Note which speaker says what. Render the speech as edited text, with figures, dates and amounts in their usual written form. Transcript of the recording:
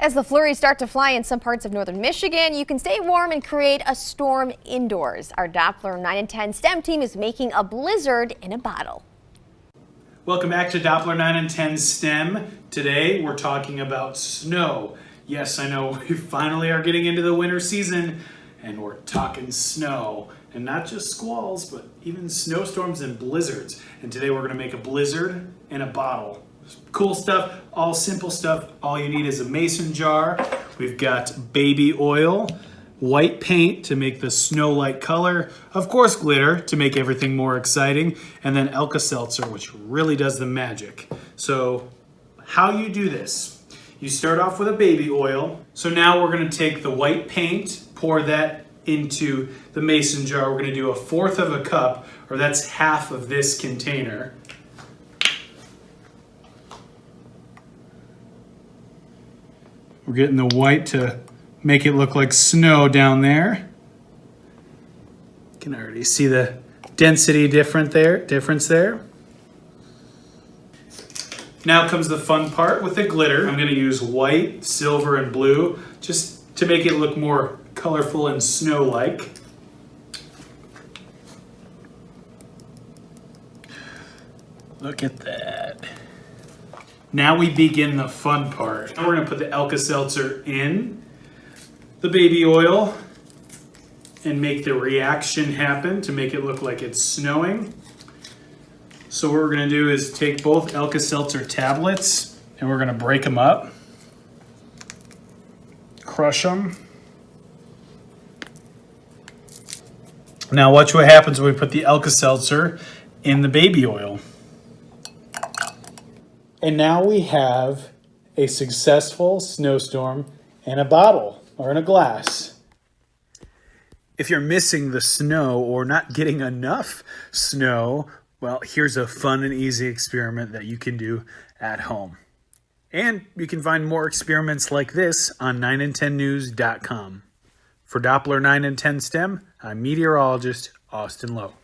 Speaker 1: As the flurries start to fly in some parts of northern Michigan, you can stay warm and create a storm indoors. Our Doppler 9 and 10 STEM team is making a blizzard in a bottle.
Speaker 2: Welcome back to Doppler 9 and 10 STEM. Today we're talking about snow. Yes, I know we finally are getting into the winter season and we're talking snow. And not just squalls, but even snowstorms and blizzards. And today we're gonna make a blizzard in a bottle. Cool stuff, all simple stuff. All you need is a mason jar. We've got baby oil, white paint to make the snow-like color, of course glitter to make everything more exciting, and then Alka-Seltzer, which really does the magic. So how you do this, you start off with a baby oil. So now we're gonna take the white paint, pour that into the mason jar. We're gonna do 1/4 of a cup, or that's half of this container. We're getting the white to make it look like snow down there. You can already see the density difference there. Now comes the fun part with the glitter. I'm gonna use white, silver, and blue just to make it look more colorful and snow-like. Look at that. Now we begin the fun part. Now we're gonna put the Alka-Seltzer in the baby oil and make the reaction happen to make it look like it's snowing. So what we're gonna do is take both Alka-Seltzer tablets and we're gonna break them up, crush them. Now watch what happens when we put the Alka-Seltzer in the baby oil. And now we have a successful snowstorm in a bottle or in a glass. If you're missing the snow or not getting enough snow, well, here's a fun and easy experiment that you can do at home. And you can find more experiments like this on 9and10news.com. For Doppler 9 and 10 STEM, I'm meteorologist Austin Lowe.